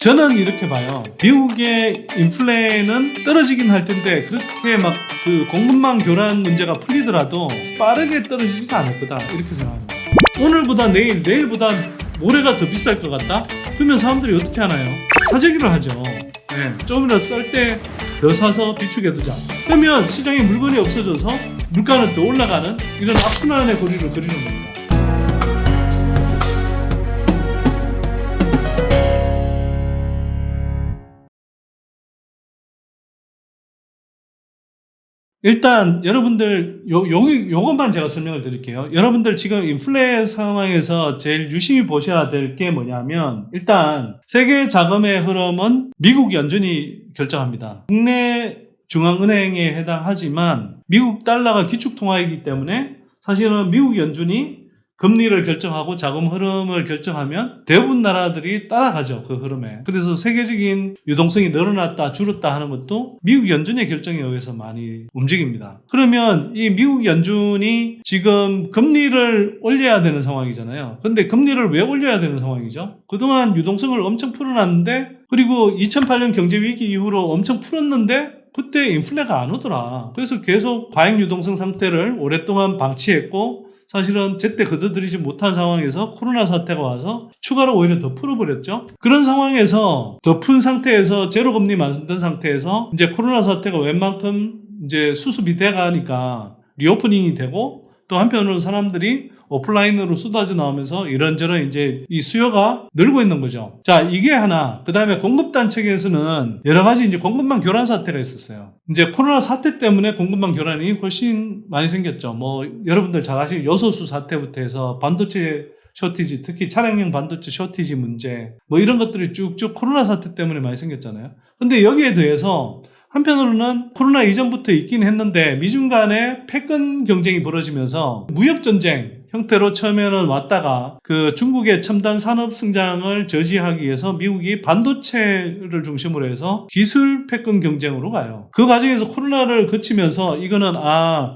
저는 이렇게 봐요. 미국의 인플레는 떨어지긴 할 텐데 그렇게 막 그 공급망 교란 문제가 풀리더라도 빠르게 떨어지지는 않을 거다 이렇게 생각합니다. 오늘보다 내일보다 모레가 더 비쌀 것 같다? 그러면 사람들이 어떻게 하나요? 사재기를 하죠. 네, 좀이라도 쌀 때 더 사서 비축해두자. 그러면 시장에 물건이 없어져서 물가는 더 올라가는 이런 악순환의 고리를 그리는 겁니다. 일단 여러분들 요것만 제가 설명을 드릴게요. 여러분들 지금 인플레 상황에서 제일 유심히 보셔야 될 게 뭐냐면 일단 세계 자금의 흐름은 미국 연준이 결정합니다. 국내 중앙은행에 해당하지만 미국 달러가 기축통화이기 때문에 사실은 미국 연준이 금리를 결정하고 자금 흐름을 결정하면 대부분 나라들이 따라가죠. 그 흐름에. 그래서 세계적인 유동성이 늘어났다 줄었다 하는 것도 미국 연준의 결정에 의해서 많이 움직입니다. 그러면 이 미국 연준이 지금 금리를 올려야 되는 상황이잖아요. 근데 금리를 왜 올려야 되는 상황이죠? 그동안 유동성을 엄청 풀어놨는데 그리고 2008년 경제위기 이후로 엄청 풀었는데 그때 인플레가 안 오더라. 그래서 계속 과잉 유동성 상태를 오랫동안 방치했고 사실은 제때 거둬들이지 못한 상황에서 코로나 사태가 와서 추가로 오히려 더 풀어버렸죠. 그런 상황에서 더 푼 상태에서 제로금리 만든 상태에서 이제 코로나 사태가 웬만큼 이제 수습이 돼가니까 리오프닝이 되고 또 한편으로 사람들이 오프라인으로 쏟아져 나오면서 이런저런 이제 이 수요가 늘고 있는 거죠. 자, 이게 하나. 그 다음에 공급단 측에서는 여러 가지 이제 공급망 교란 사태가 있었어요. 이제 코로나 사태 때문에 공급망 교란이 훨씬 많이 생겼죠. 뭐, 여러분들 잘 아시는 요소수 사태부터 해서 반도체 쇼티지, 특히 차량용 반도체 쇼티지 문제, 뭐 이런 것들이 쭉쭉 코로나 사태 때문에 많이 생겼잖아요. 근데 여기에 대해서 한편으로는 코로나 이전부터 있긴 했는데 미중 간의 패권 경쟁이 벌어지면서 무역전쟁 형태로 처음에는 왔다가 그 중국의 첨단 산업 성장을 저지하기 위해서 미국이 반도체를 중심으로 해서 기술 패권 경쟁으로 가요. 그 과정에서 코로나를 거치면서 이거는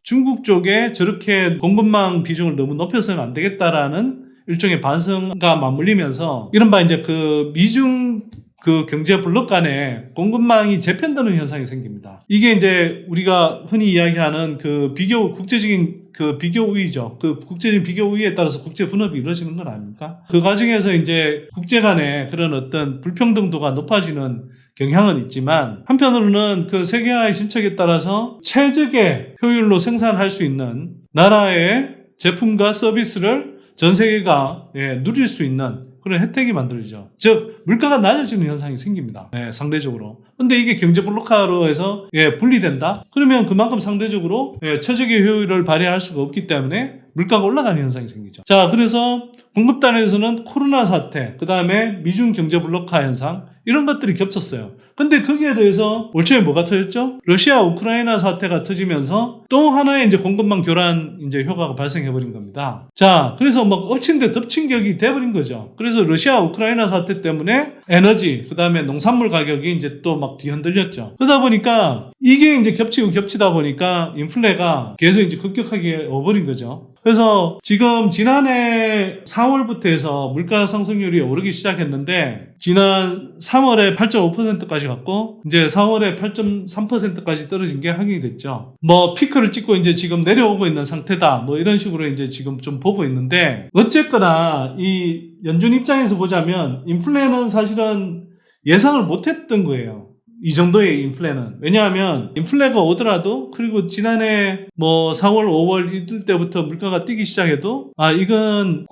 중국 쪽에 저렇게 공급망 비중을 너무 높여서는 안 되겠다라는 일종의 반성과 맞물리면서 이른바 이제 그 미중 그 경제 블록 간에 공급망이 재편되는 현상이 생깁니다. 이게 이제 우리가 흔히 이야기하는 그 국제적인 그 비교 우위죠. 그 국제적인 비교 우위에 따라서 국제 분업이 이루어지는 건 아닙니까? 그 과정에서 이제 국제 간의 그런 어떤 불평등도가 높아지는 경향은 있지만 한편으로는 그 세계화의 진척에 따라서 최적의 효율로 생산할 수 있는 나라의 제품과 서비스를 전 세계가 누릴 수 있는 그런 혜택이 만들어지죠. 즉 물가가 낮아지는 현상이 생깁니다. 상대적으로. 근데 이게 경제 블록화로 해서 분리된다? 그러면 그만큼 상대적으로 최적의 효율을 발휘할 수가 없기 때문에 물가가 올라가는 현상이 생기죠. 자, 그래서 공급단에서는 코로나 사태, 그 다음에 미중 경제 블록화 현상 이런 것들이 겹쳤어요. 근데 거기에 대해서 올 초에 뭐가 터졌죠? 러시아 우크라이나 사태가 터지면서 또 하나의 이제 공급망 교란 이제 효과가 발생해버린 겁니다. 자, 그래서 막 엎친 데 덮친 격이 돼버린 거죠. 그래서 러시아 우크라이나 사태 때문에 에너지, 그 다음에 농산물 가격이 이제 또 막 뒤흔들렸죠. 그러다 보니까 이게 이제 겹치고 겹치다 보니까 인플레가 계속 이제 급격하게 오버린 거죠. 그래서 지금 지난해 4월부터 해서 물가 상승률이 오르기 시작했는데 지난 3월에 8.5%까지 갔고 이제 4월에 8.3%까지 떨어진 게 확인이 됐죠. 뭐 피크를 찍고 이제 지금 내려오고 있는 상태다. 뭐 이런 식으로 이제 지금 좀 보고 있는데 어쨌거나 이 연준 입장에서 보자면 인플레는 사실은 예상을 못했던 거예요. 이 정도의 인플레는. 왜냐하면 인플레가 오더라도 그리고 지난해 뭐 4월, 5월 이럴 때부터 물가가 뛰기 시작해도 이건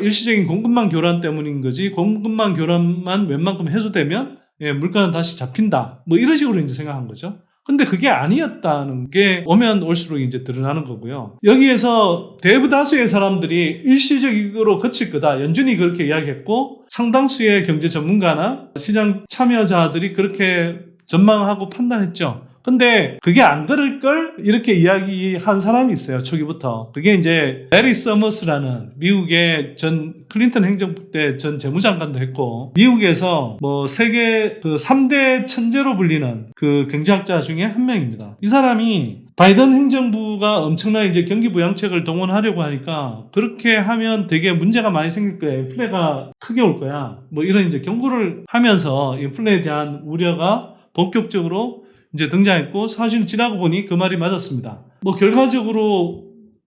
일시적인 공급망 교란 때문인 거지 공급망 교란만 웬만큼 해소되면 물가는 다시 잡힌다. 뭐 이런 식으로 이제 생각한 거죠. 근데 그게 아니었다는 게 오면 올수록 이제 드러나는 거고요. 여기에서 대부다수의 사람들이 일시적으로 그칠 거다. 연준이 그렇게 이야기했고 상당수의 경제 전문가나 시장 참여자들이 그렇게 전망하고 판단했죠. 근데 그게 안 그럴 걸 이렇게 이야기한 사람이 있어요. 초기부터. 그게 이제 레리 서머스라는 미국의 전 클린턴 행정부 때 전 재무장관도 했고 미국에서 뭐 세계 그 3대 천재로 불리는 그 경제학자 중에 한 명입니다. 이 사람이 바이든 행정부가 엄청난 이제 경기 부양책을 동원하려고 하니까 그렇게 하면 되게 문제가 많이 생길 거야. 인플레가 크게 올 거야. 뭐 이런 이제 경고를 하면서 인플레에 대한 우려가 본격적으로 이제 등장했고 사실 지나고 보니 그 말이 맞았습니다. 뭐 결과적으로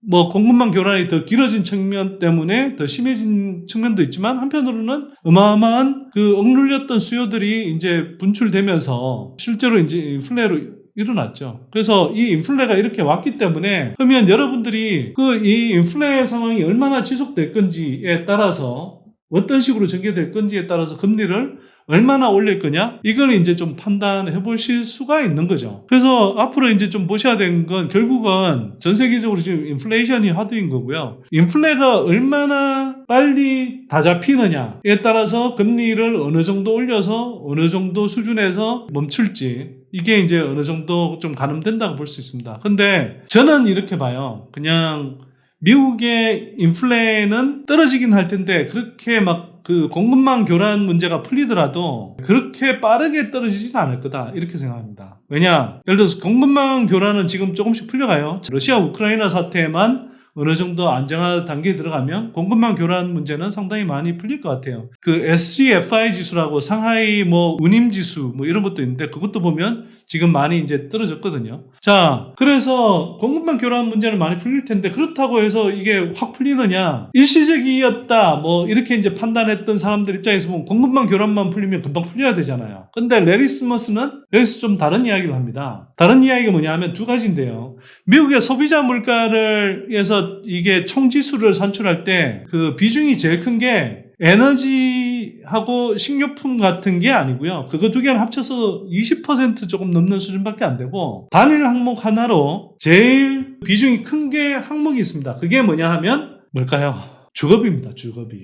뭐 공급망 교란이 더 길어진 측면 때문에 더 심해진 측면도 있지만 한편으로는 어마어마한 그 억눌렸던 수요들이 이제 분출되면서 실제로 이제 인플레로 일어났죠. 그래서 이 인플레가 이렇게 왔기 때문에 그러면 여러분들이 그 이 인플레 상황이 얼마나 지속될 건지에 따라서 어떤 식으로 전개될 건지에 따라서 금리를 얼마나 올릴 거냐? 이걸 이제 좀 판단해 보실 수가 있는 거죠. 그래서 앞으로 이제 좀 보셔야 되는 건 결국은 전 세계적으로 지금 인플레이션이 화두인 거고요. 인플레가 얼마나 빨리 다 잡히느냐에 따라서 금리를 어느 정도 올려서 어느 정도 수준에서 멈출지 이게 이제 어느 정도 좀 가늠된다고 볼 수 있습니다. 근데 저는 이렇게 봐요. 그냥 미국의 인플레는 떨어지긴 할 텐데 그렇게 막 그 공급망 교란 문제가 풀리더라도 그렇게 빠르게 떨어지진 않을 거다 이렇게 생각합니다. 왜냐? 예를 들어서 공급망 교란은 지금 조금씩 풀려가요. 러시아 우크라이나 사태만 어느 정도 안정화 단계에 들어가면 공급망 교란 문제는 상당히 많이 풀릴 것 같아요. 그 SGFI 지수라고 상하이 뭐 운임 지수 뭐 이런 것도 있는데 그것도 보면 지금 많이 이제 떨어졌거든요. 자, 그래서 공급망 교란 문제는 많이 풀릴 텐데 그렇다고 해서 이게 확 풀리느냐? 일시적이었다 뭐 이렇게 이제 판단했던 사람들 입장에서 보면 공급망 교란만 풀리면 금방 풀려야 되잖아요. 근데 레리 스머스는 여기서 좀 다른 이야기를 합니다. 다른 이야기가 뭐냐면 두 가지인데요. 미국의 소비자 물가를 해서 이게 총지수를 산출할 때 그 비중이 제일 큰 게 에너지하고 식료품 같은 게 아니고요. 그거 두 개를 합쳐서 20% 조금 넘는 수준밖에 안 되고 단일 항목 하나로 제일 비중이 큰 게 항목이 있습니다. 그게 뭐냐 하면 뭘까요? 주거비입니다. 주거비.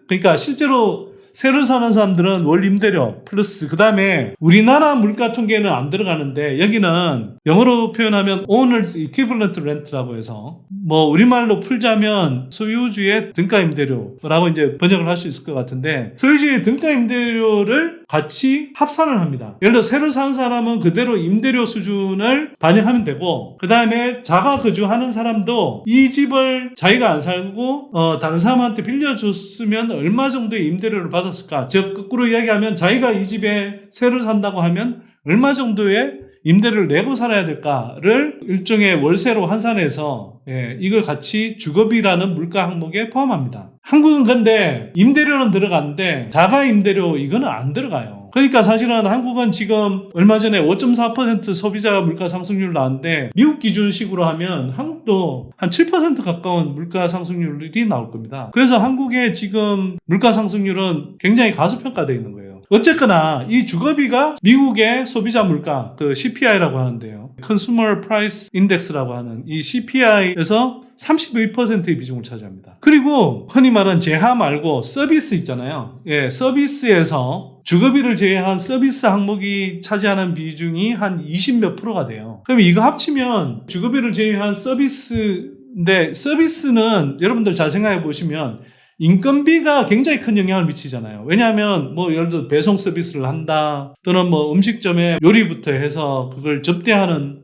그러니까 실제로 새로 사는 사람들은 월 임대료 플러스 그 다음에 우리나라 물가 통계는 안 들어가는데 여기는 영어로 표현하면 Owner's Equivalent Rent라고 해서 뭐 우리말로 풀자면 소유주의 등가 임대료라고 이제 번역을 할 수 있을 것 같은데 소유주의 등가 임대료를 같이 합산을 합니다. 예를 들어 새로 사는 사람은 그대로 임대료 수준을 반영하면 되고 그 다음에 자가 거주하는 사람도 이 집을 자기가 안 살고 다른 사람한테 빌려줬으면 얼마 정도의 임대료를 받았을까? 즉 거꾸로 이야기하면 자기가 이 집에 새로 산다고 하면 얼마 정도의 임대료를 내고 살아야 될까를 일종의 월세로 환산해서 이걸 같이 주거비라는 물가 항목에 포함합니다. 한국은 근데 임대료는 들어가는데 자가 임대료 이거는 안 들어가요. 그러니까 사실은 한국은 지금 얼마 전에 5.4% 소비자 물가 상승률 나왔는데 미국 기준식으로 하면 한국도 한 7% 가까운 물가 상승률이 나올 겁니다. 그래서 한국의 지금 물가 상승률은 굉장히 가소평가되어 있는 거예요. 어쨌거나 이 주거비가 미국의 소비자 물가 그 CPI라고 하는데요. Consumer Price Index라고 하는 이 CPI에서 32%의 비중을 차지합니다. 그리고 흔히 말하는 재하 말고 서비스 있잖아요. 서비스에서 주거비를 제외한 서비스 항목이 차지하는 비중이 한 20 몇 %가 돼요. 그럼 이거 합치면 주거비를 제외한 서비스인데 서비스는 여러분들 잘 생각해 보시면 인건비가 굉장히 큰 영향을 미치잖아요. 왜냐하면 뭐 예를 들어 배송 서비스를 한다 또는 뭐 음식점에 요리부터 해서 그걸 접대하는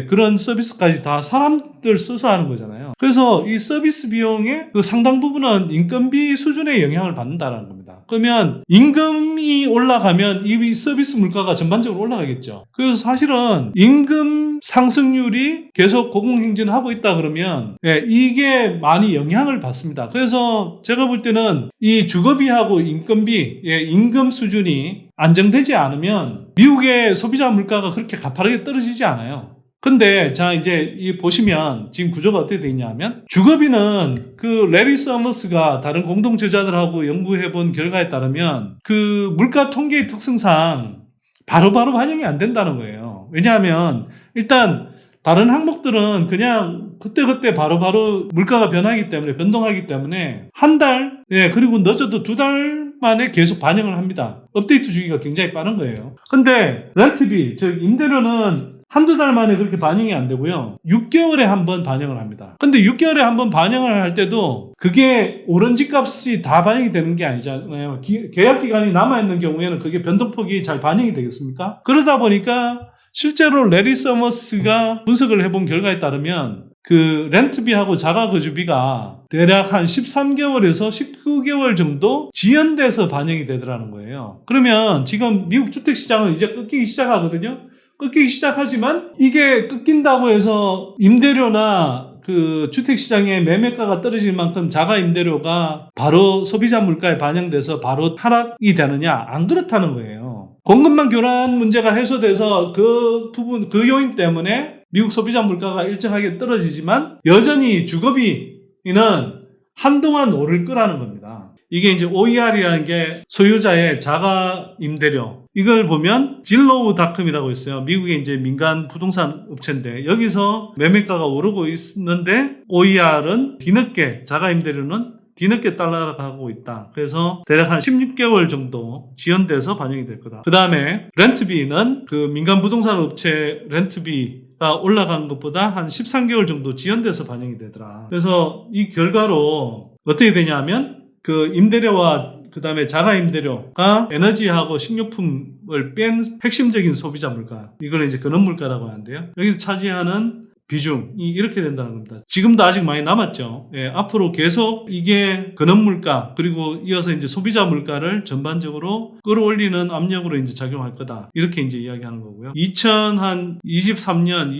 그런 서비스까지 다 사람들 써서 하는 거잖아요. 그래서 이 서비스 비용의 그 상당 부분은 인건비 수준의 영향을 받는다는 겁니다. 그러면 임금이 올라가면 이 서비스 물가가 전반적으로 올라가겠죠. 그래서 사실은 임금 상승률이 계속 고공행진하고 있다 그러면 이게 많이 영향을 받습니다. 그래서 제가 볼 때는 이 주거비하고 인건비, 임금 수준이 안정되지 않으면 미국의 소비자 물가가 그렇게 가파르게 떨어지지 않아요. 근데 자 이제 이 보시면 지금 구조가 어떻게 되어 있냐면 주거비는 그 레리 서머스가 다른 공동 저자들하고 연구해 본 결과에 따르면 그 물가 통계의 특성상 바로바로 반영이 안 된다는 거예요. 왜냐하면 일단 다른 항목들은 그냥 그때그때 바로바로 물가가 변하기 때문에 변동하기 때문에 한 달 그리고 늦어도 2달 만에 계속 반영을 합니다. 업데이트 주기가 굉장히 빠른 거예요. 근데 렌트비 즉 임대료는 한두 달 만에 그렇게 반영이 안 되고요. 6개월에 한 번 반영을 합니다. 근데 6개월에 한 번 반영을 할 때도 그게 오렌지 값이 다 반영이 되는 게 아니잖아요. 계약 기간이 남아있는 경우에는 그게 변동폭이 잘 반영이 되겠습니까? 그러다 보니까 실제로 레리 서머스가 분석을 해본 결과에 따르면 그 렌트비하고 자가거주비가 대략 한 13개월에서 19개월 정도 지연돼서 반영이 되더라는 거예요. 그러면 지금 미국 주택시장은 이제 꺾이기 시작하거든요. 꺾이기 시작하지만 이게 꺾인다고 해서 임대료나 그 주택시장의 매매가가 떨어질 만큼 자가임대료가 바로 소비자 물가에 반영돼서 바로 하락이 되느냐? 안 그렇다는 거예요. 공급망 교란 문제가 해소돼서 그 부분, 그 요인 때문에 미국 소비자 물가가 일정하게 떨어지지만 여전히 주거비는 한동안 오를 거라는 겁니다. 이게 이제 OER이라는 게 소유자의 자가 임대료. 이걸 보면 진로우닷컴이라고 있어요. 미국의 이제 민간 부동산 업체인데 여기서 매매가가 오르고 있는데 OER은 뒤늦게 자가 임대료는 뒤늦게 따라가고 있다. 그래서 대략 한 16개월 정도 지연돼서 반영이 될 거다. 그 다음에 렌트비는 그 민간 부동산 업체 렌트비가 올라간 것보다 한 13개월 정도 지연돼서 반영이 되더라. 그래서 이 결과로 어떻게 되냐면 그 임대료와 그 다음에 자가임대료가 에너지하고 식료품을 뺀 핵심적인 소비자 물가. 이걸 이제 근원물가라고 하는데요. 여기서 차지하는 비중이 이렇게 된다는 겁니다. 지금도 아직 많이 남았죠. 예, 앞으로 계속 이게 근원물가 그리고 이어서 이제 소비자 물가를 전반적으로 끌어올리는 압력으로 이제 작용할 거다. 이렇게 이제 이야기하는 거고요. 2023년,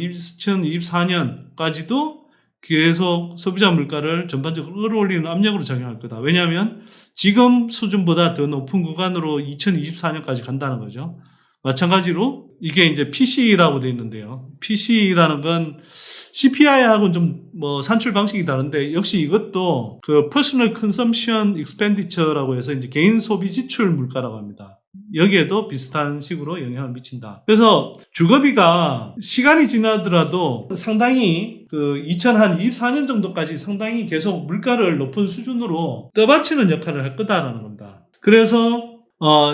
2024년까지도 계속 소비자 물가를 전반적으로 끌어올리는 압력으로 작용할 거다. 왜냐하면 지금 수준보다 더 높은 구간으로 2024년까지 간다는 거죠. 마찬가지로 이게 이제 PC라고 되어 있는데요. PC라는 건 CPI하고는 좀 뭐 산출 방식이 다른데 역시 이것도 그 Personal Consumption Expenditure라고 해서 이제 개인 소비 지출 물가라고 합니다. 여기에도 비슷한 식으로 영향을 미친다. 그래서 주거비가 시간이 지나더라도 상당히 그 2024년 정도까지 상당히 계속 물가를 높은 수준으로 떠받치는 역할을 할 거다라는 겁니다. 그래서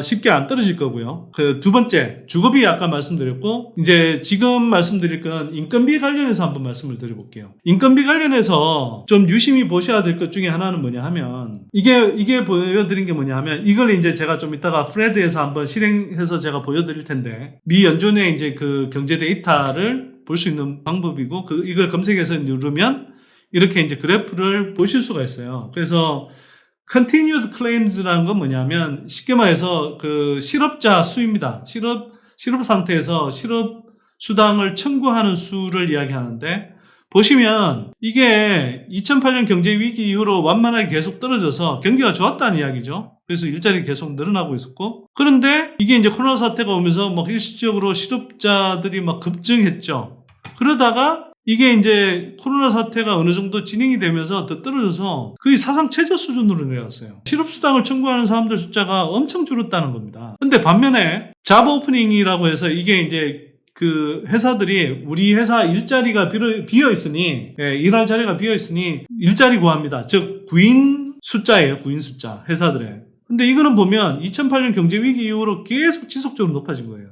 쉽게 안 떨어질 거고요. 그 두 번째, 주거비 아까 말씀드렸고, 이제 지금 말씀드릴 건 인건비 관련해서 한번 말씀을 드려볼게요. 인건비 관련해서 좀 유심히 보셔야 될 것 중에 하나는 뭐냐 하면, 이게 보여드린 게 뭐냐 하면, 이걸 이제 제가 좀 이따가 프레드에서 한번 실행해서 제가 보여드릴 텐데, 미 연준의 이제 그 경제 데이터를 볼 수 있는 방법이고, 이걸 검색해서 누르면, 이렇게 이제 그래프를 보실 수가 있어요. 그래서, Continued claims라는 건 뭐냐면 쉽게 말해서 그 실업자 수입니다. 실업 상태에서 실업 수당을 청구하는 수를 이야기하는데 보시면 이게 2008년 경제 위기 이후로 완만하게 계속 떨어져서 경기가 좋았다는 이야기죠. 그래서 일자리 계속 늘어나고 있었고 그런데 이게 이제 코로나 사태가 오면서 막 일시적으로 실업자들이 막 급증했죠. 그러다가 이게 이제 코로나 사태가 어느 정도 진행이 되면서 더 떨어져서 거의 사상 최저 수준으로 내려갔어요. 실업수당을 청구하는 사람들 숫자가 엄청 줄었다는 겁니다. 근데 반면에 잡 오프닝이라고 해서 이게 이제 그 회사들이 우리 회사 일자리가 비어 있으니 일할 자리가 비어 있으니 일자리 구합니다. 즉 구인 숫자예요. 구인 숫자 회사들의. 근데 이거는 보면 2008년 경제 위기 이후로 계속 지속적으로 높아진 거예요.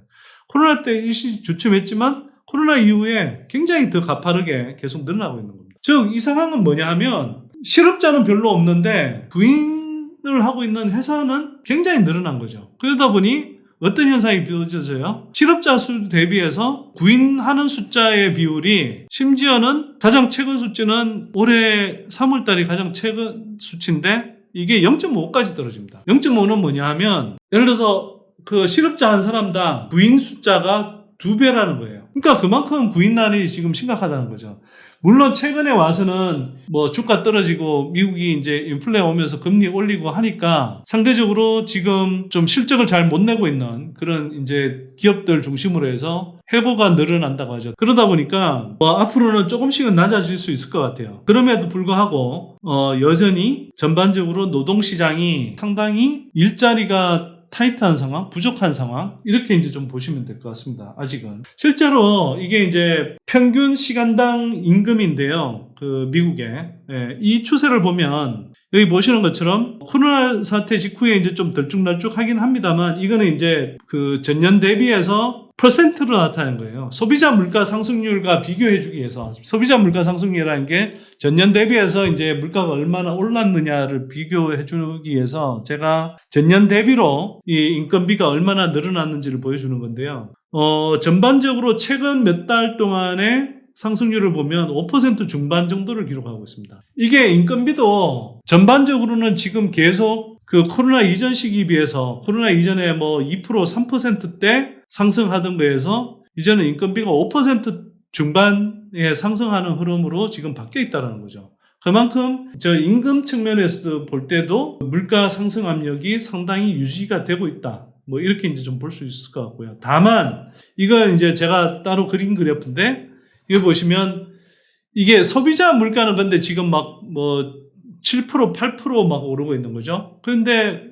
코로나 때 일시 주춤했지만 코로나 이후에 굉장히 더 가파르게 계속 늘어나고 있는 겁니다. 즉, 이 상황은 뭐냐 하면 실업자는 별로 없는데 부인을 하고 있는 회사는 굉장히 늘어난 거죠. 그러다 보니 어떤 현상이 비춰져요? 실업자 수 대비해서 구인하는 숫자의 비율이 심지어는 가장 최근 수치는 올해 3월달이 가장 최근 수치인데 이게 0.5까지 떨어집니다. 0.5는 뭐냐 하면 예를 들어서 그 실업자 한 사람당 구인 숫자가 2배라는 거예요. 그러니까 그만큼 구인난이 지금 심각하다는 거죠. 물론 최근에 와서는 뭐 주가 떨어지고 미국이 이제 인플레 오면서 금리 올리고 하니까 상대적으로 지금 좀 실적을 잘 못 내고 있는 그런 이제 기업들 중심으로 해서 회고가 늘어난다고 하죠. 그러다 보니까 뭐 앞으로는 조금씩은 낮아질 수 있을 것 같아요. 그럼에도 불구하고 여전히 전반적으로 노동시장이 상당히 일자리가 타이트한 상황, 부족한 상황 이렇게 이제 좀 보시면 될 것 같습니다. 아직은 실제로 이게 이제 평균 시간당 임금인데요. 그 미국에 이 추세를 보면 여기 보시는 것처럼 코로나 사태 직후에 이제 좀 들쭉날쭉하긴 합니다만 이거는 이제 그 전년 대비해서 퍼센트로 나타낸 거예요. 소비자 물가 상승률과 비교해주기 위해서. 소비자 물가 상승률이라는 게 전년 대비해서 이제 물가가 얼마나 올랐느냐를 비교해주기 위해서 제가 전년 대비로 이 인건비가 얼마나 늘어났는지를 보여주는 건데요. 전반적으로 최근 몇 달 동안의 상승률을 보면 5% 중반 정도를 기록하고 있습니다. 이게 인건비도 전반적으로는 지금 계속 그 코로나 이전 시기에 비해서 코로나 이전에 뭐 2% 3%대 상승하던 거에서 이제는 인건비가 5% 중반에 상승하는 흐름으로 지금 바뀌어 있다는 거죠. 그만큼 저 임금 측면에서 볼 때도 물가 상승 압력이 상당히 유지가 되고 있다. 뭐 이렇게 이제 좀 볼 수 있을 것 같고요. 다만 이건 이제 제가 따로 그린 그래프인데 이거 보시면 이게 소비자 물가는 근데 지금 막 뭐 7%, 8% 오르고 있는 거죠. 그런데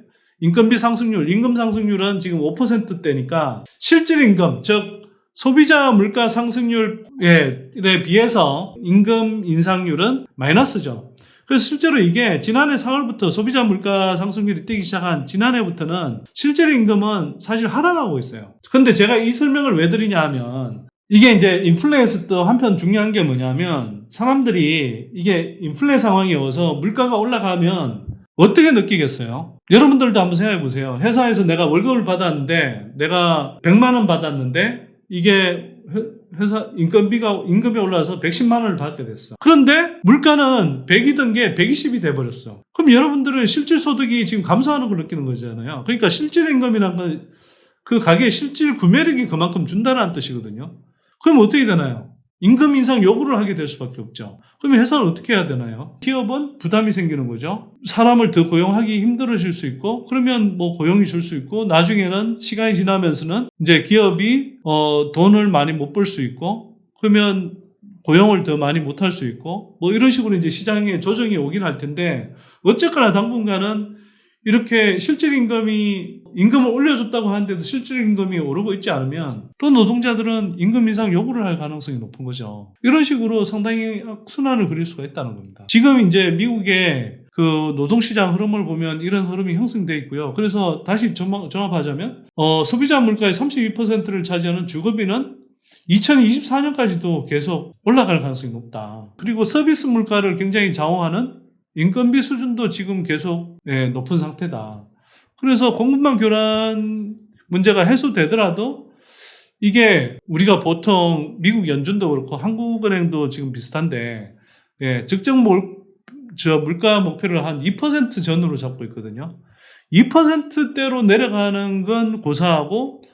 임금 상승률은 지금 5%대니까 실질 임금, 즉 소비자 물가 상승률에 비해서 임금 인상률은 마이너스죠. 그래서 실제로 이게 지난해 4월부터 소비자 물가 상승률이 뛰기 시작한 지난해부터는 실질 임금은 사실 하락하고 있어요. 근데 제가 이 설명을 왜 드리냐 하면 이게 이제 인플레에서 또 한편 중요한 게 뭐냐면 사람들이 이게 인플레 상황이 와서 물가가 올라가면 어떻게 느끼겠어요? 여러분들도 한번 생각해 보세요. 회사에서 내가 월급을 받았는데 내가 100만 원 받았는데 이게 회사 임금이 올라서 110만 원을 받게 됐어. 그런데 물가는 100이던 게 120이 돼버렸어. 그럼 여러분들은 실질 소득이 지금 감소하는 걸 느끼는 거잖아요. 그러니까 실질 임금이란 건 그 가게의 실질 구매력이 그만큼 준다는 뜻이거든요. 그럼 어떻게 되나요? 임금 인상 요구를 하게 될 수밖에 없죠. 그러면 회사는 어떻게 해야 되나요? 기업은 부담이 생기는 거죠. 사람을 더 고용하기 힘들어질 수 있고, 그러면 뭐 고용이 줄 수 있고, 나중에는 시간이 지나면서는 이제 기업이 돈을 많이 못 벌 수 있고, 그러면 고용을 더 많이 못 할 수 있고, 뭐 이런 식으로 이제 시장에 조정이 오긴 할 텐데, 어쨌거나 당분간은 이렇게 실질 임금을 올려줬다고 하는데도 실질 임금이 오르고 있지 않으면 또 노동자들은 임금 인상 요구를 할 가능성이 높은 거죠. 이런 식으로 상당히 악순환을 그릴 수가 있다는 겁니다. 지금 이제 미국의 그 노동시장 흐름을 보면 이런 흐름이 형성되어 있고요. 그래서 다시 종합하자면 소비자 물가의 32%를 차지하는 주거비는 2024년까지도 계속 올라갈 가능성이 높다. 그리고 서비스 물가를 굉장히 좌우하는 인건비 수준도 지금 계속 높은 상태다. 그래서 공급망 교란 문제가 해소되더라도 이게 우리가 보통 미국 연준도 그렇고 한국은행도 지금 비슷한데 적정 물가 목표를 한 2% 전후로 잡고 있거든요. 2%대로 내려가는 건 고사하고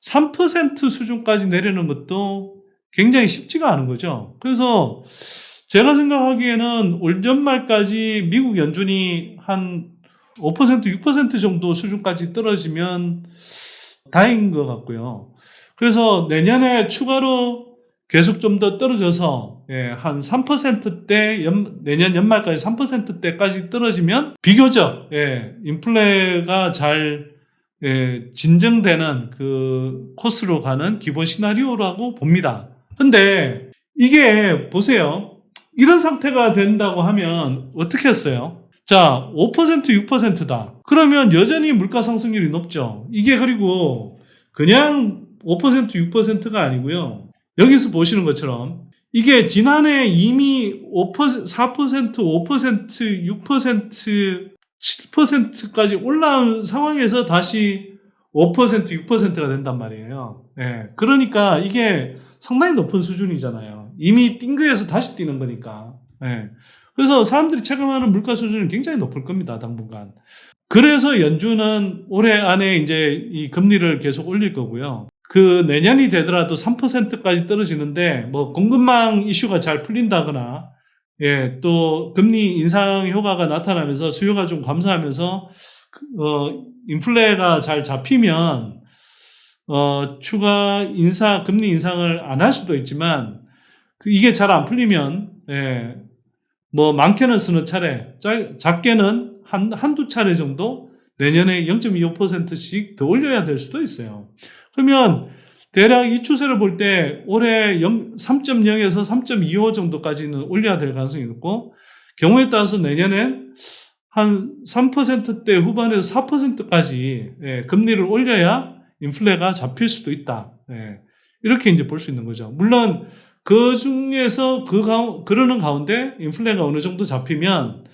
3% 수준까지 내리는 것도 굉장히 쉽지가 않은 거죠. 그래서 제가 생각하기에는 올 연말까지 미국 연준이 한 5%, 6% 정도 수준까지 떨어지면 다행인 것 같고요. 그래서 내년에 추가로 계속 좀 더 떨어져서 한 3%대 내년 연말까지 3%대까지 떨어지면 비교적 인플레가 잘 진정되는 그 코스로 가는 기본 시나리오라고 봅니다. 근데 이게 보세요. 이런 상태가 된다고 하면 어떻게 했어요? 자, 5%, 6%다. 그러면 여전히 물가 상승률이 높죠. 이게 그리고 그냥 5%, 6%가 아니고요. 여기서 보시는 것처럼 이게 지난해 이미 4%, 5%, 6%, 7%까지 올라온 상황에서 다시 5%, 6%가 된단 말이에요. 그러니까 이게 상당히 높은 수준이잖아요. 이미 뛴 거에서 다시 뛰는 거니까. 그래서 사람들이 체감하는 물가 수준은 굉장히 높을 겁니다, 당분간. 그래서 연준은 올해 안에 이제 이 금리를 계속 올릴 거고요. 그 내년이 되더라도 3%까지 떨어지는데, 뭐 공급망 이슈가 잘 풀린다거나, 또 금리 인상 효과가 나타나면서 수요가 좀 감소하면서, 인플레가 잘 잡히면, 추가 금리 인상을 안 할 수도 있지만, 이게 잘 안 풀리면, 뭐 많게는 서너 차례, 작게는 한두 차례 정도 내년에 0.25%씩 더 올려야 될 수도 있어요. 그러면 대략 이 추세를 볼 때 올해 3.0에서 3.25 정도까지는 올려야 될 가능성이 있고, 경우에 따라서 내년엔 한 3%대 후반에서 4%까지 금리를 올려야 인플레가 잡힐 수도 있다. 예. 이렇게 이제 볼 수 있는 거죠. 물론 그 중에서 그러는 가운데 인플레가 어느 정도 잡히면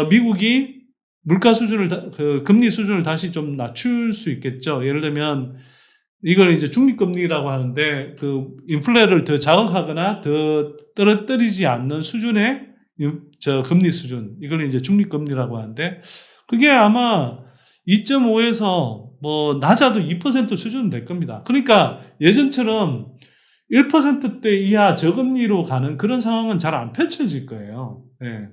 미국이 물가 수준을 금리 수준을 다시 좀 낮출 수 있겠죠. 예를 들면 이걸 이제 중립금리라고 하는데 그 인플레를 더 자극하거나 더 떨어뜨리지 않는 수준의 금리 수준, 이걸 이제 중립금리라고 하는데 그게 아마 2.5에서 뭐 낮아도 2% 수준은 될 겁니다. 그러니까 예전처럼 1%대 이하 저금리로 가는 그런 상황은 잘 안 펼쳐질 거예요. 예.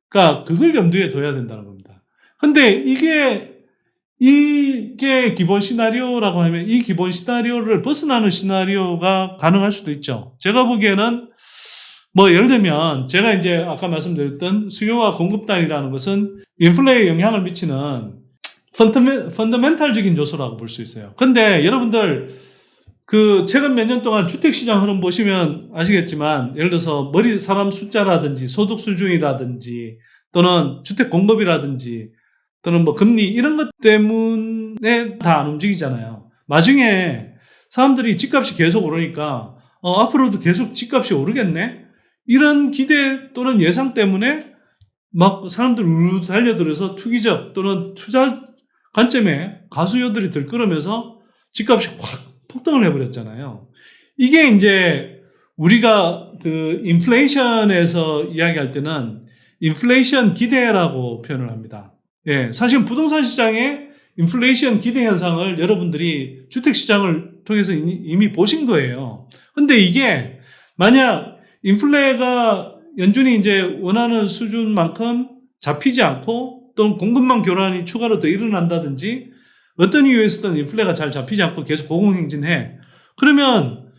그러니까 그걸 염두에 둬야 된다는 겁니다. 근데 이게 기본 시나리오라고 하면 이 기본 시나리오를 벗어나는 시나리오가 가능할 수도 있죠. 제가 보기에는 뭐 예를 들면 제가 이제 아까 말씀드렸던 수요와 공급단이라는 것은 인플레에 영향을 미치는 펀더멘탈적인 요소라고 볼 수 있어요. 근데 여러분들 그 최근 몇 년 동안 주택시장 흐름 보시면 아시겠지만 예를 들어서 사람 숫자라든지 소득 수준이라든지 또는 주택 공급이라든지 또는 뭐 금리 이런 것 때문에 다 안 움직이잖아요. 나중에 사람들이 집값이 계속 오르니까 앞으로도 계속 집값이 오르겠네? 이런 기대 또는 예상 때문에 막 사람들 우르르 달려들어서 투기적 또는 투자 관점에 가수요들이 들끓으면서 집값이 확 폭등을 해버렸잖아요. 이게 이제 우리가 그 인플레이션에서 이야기할 때는 인플레이션 기대라고 표현을 합니다. 예, 사실 부동산 시장의 인플레이션 기대 현상을 여러분들이 주택시장을 통해서 이미 보신 거예요. 근데 이게 만약 인플레가 연준이 이제 원하는 수준만큼 잡히지 않고 또는 공급망 교란이 추가로 더 일어난다든지 어떤 이유에서든 인플레가 잘 잡히지 않고 계속 고공행진해. 그러면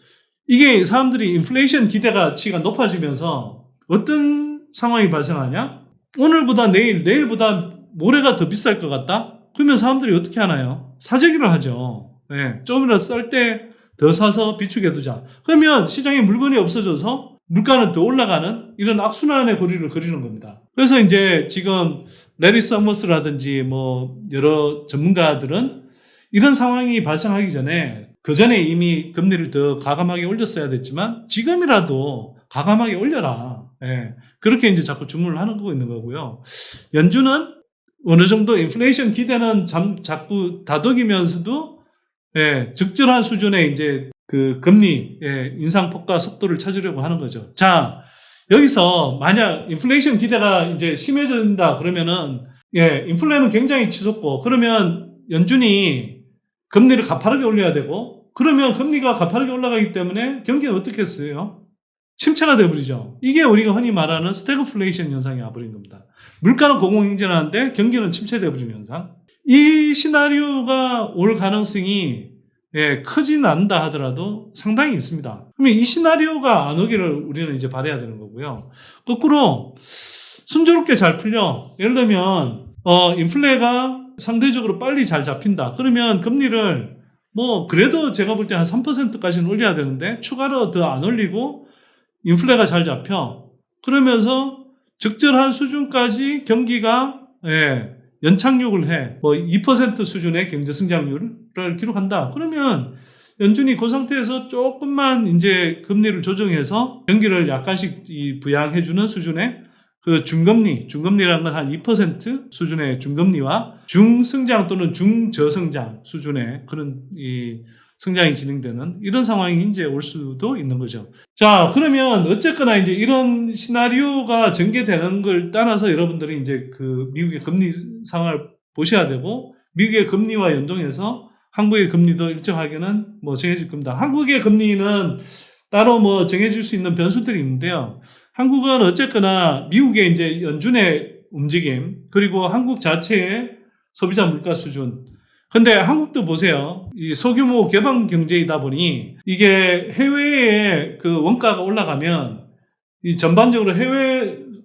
이게 사람들이 인플레이션 기대가치가 높아지면서 어떤 상황이 발생하냐? 오늘보다 내일보다 모레가 더 비쌀 것 같다? 그러면 사람들이 어떻게 하나요? 사재기를 하죠. 네, 조금이라도 쌀 때 더 사서 비축해 두자. 그러면 시장에 물건이 없어져서 물가는 더 올라가는 이런 악순환의 고리를 그리는 겁니다. 그래서 이제 지금 레리 서머스라든지 뭐 여러 전문가들은 이런 상황이 발생하기 전에 그 전에 이미 금리를 더 가감하게 올렸어야 됐지만 지금이라도 가감하게 올려라. 예, 그렇게 이제 자꾸 주문을 하는 거 있는 거고요. 연준은 어느 정도 인플레이션 기대는 자꾸 다독이면서도 예, 적절한 수준의 이제 그 금리 인상폭과 속도를 찾으려고 하는 거죠. 자, 여기서 만약 인플레이션 기대가 이제 심해진다 그러면은 인플레는 굉장히 치솟고 그러면 연준이 금리를 가파르게 올려야 되고 그러면 금리가 가파르게 올라가기 때문에 경기는 어떻게 했어요? 침체가 되어버리죠. 이게 우리가 흔히 말하는 스태그플레이션 현상이 와버린 겁니다. 물가는 공공행진하는데 경기는 침체되어버리는 현상. 이 시나리오가 올 가능성이 크진 않다 하더라도 상당히 있습니다. 그러면 이 시나리오가 안 오기를 우리는 이제 바라야 되는 거고요. 거꾸로 순조롭게 잘 풀려. 예를 들면 인플레가 상대적으로 빨리 잘 잡힌다. 그러면 금리를 뭐 그래도 제가 볼 때 한 3%까지는 올려야 되는데 추가로 더 안 올리고 인플레가 잘 잡혀. 그러면서 적절한 수준까지 경기가 연착륙을 해. 뭐 2% 수준의 경제 성장률을 기록한다. 그러면 연준이 그 상태에서 조금만 이제 금리를 조정해서 경기를 약간씩 부양해주는 수준의 그 중금리라는 건 한 2% 수준의 중금리와 중성장 또는 중저성장 수준의 그런 성장이 진행되는 이런 상황이 이제 올 수도 있는 거죠. 자, 그러면 어쨌거나 이제 이런 시나리오가 전개되는 걸 따라서 여러분들이 이제 그 미국의 금리 상황을 보셔야 되고 미국의 금리와 연동해서 한국의 금리도 일정하게는 뭐 정해질 겁니다. 한국의 금리는 따로 뭐 정해질 수 있는 변수들이 있는데요. 한국은 어쨌거나 미국의 이제 연준의 움직임 그리고 한국 자체의 소비자 물가 수준. 근데 한국도 보세요. 이 소규모 개방 경제이다 보니 이게 해외에 그 원가가 올라가면 이 전반적으로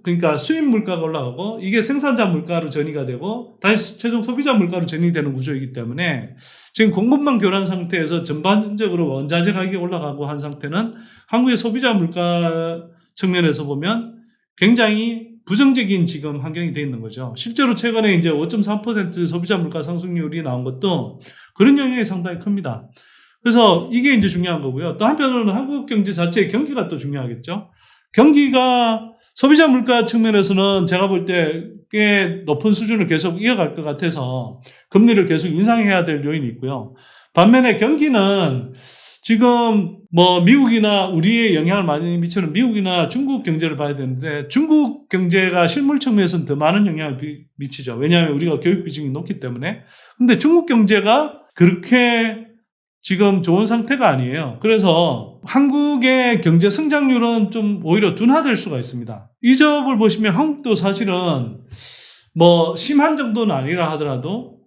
그러니까 수입 물가가 올라가고 이게 생산자 물가로 전이가 되고 다시 최종 소비자 물가로 전이되는 구조이기 때문에 지금 공급망 교란 상태에서 전반적으로 원자재 가격이 올라가고 한 상태는 한국의 소비자 물가 측면에서 보면 굉장히 부정적인 지금 환경이 돼 있는 거죠. 실제로 최근에 이제 5.3% 소비자 물가 상승률이 나온 것도 그런 영향이 상당히 큽니다. 그래서 이게 이제 중요한 거고요. 또 한편으로는 한국 경제 자체의 경기가 또 중요하겠죠. 경기가 소비자 물가 측면에서는 제가 볼 때 꽤 높은 수준을 계속 이어갈 것 같아서 금리를 계속 인상해야 될 요인이 있고요. 반면에 경기는 지금 뭐 미국이나 우리의 영향을 많이 미치는 미국이나 중국 경제를 봐야 되는데 중국 경제가 실물 측면에서는 더 많은 영향을 미치죠. 왜냐하면 우리가 교육 비중이 높기 때문에. 근데 중국 경제가 그렇게 지금 좋은 상태가 아니에요. 그래서 한국의 경제 성장률은 좀 오히려 둔화될 수가 있습니다. 이 점을 보시면 한국도 사실은 뭐 심한 정도는 아니라 하더라도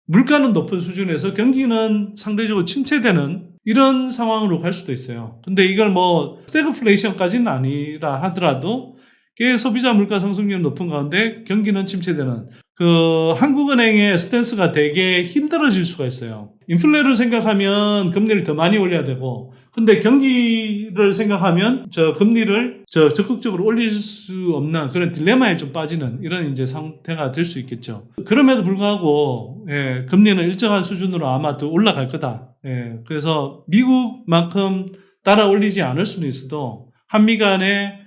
물가는 높은 수준에서 경기는 상대적으로 침체되는 이런 상황으로 갈 수도 있어요. 근데 이걸 뭐 스태그플레이션까지는 아니라 하더라도 꽤 소비자 물가 상승률이 높은 가운데 경기는 침체되는 그 한국은행의 스탠스가 되게 힘들어질 수가 있어요. 인플레를 생각하면 금리를 더 많이 올려야 되고, 근데 경기를 생각하면 저 금리를 적극적으로 올릴 수 없는 그런 딜레마에 좀 빠지는 이런 이제 상태가 될 수 있겠죠. 그럼에도 불구하고 금리는 일정한 수준으로 아마 더 올라갈 거다. 그래서 미국만큼 따라 올리지 않을 수는 있어도 한미 간에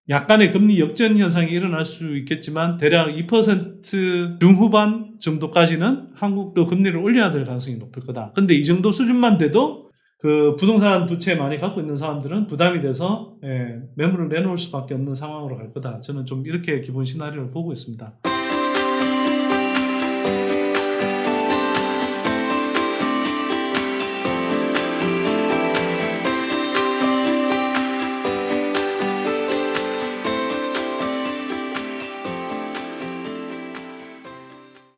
약간의 금리 역전 현상이 일어날 수 있겠지만 대략 2% 중후반 정도까지는 한국도 금리를 올려야 될 가능성이 높을 거다. 근데 이 정도 수준만 돼도 그 부동산 부채 많이 갖고 있는 사람들은 부담이 돼서 매물을 내놓을 수밖에 없는 상황으로 갈 거다. 저는 좀 이렇게 기본 시나리오를 보고 있습니다.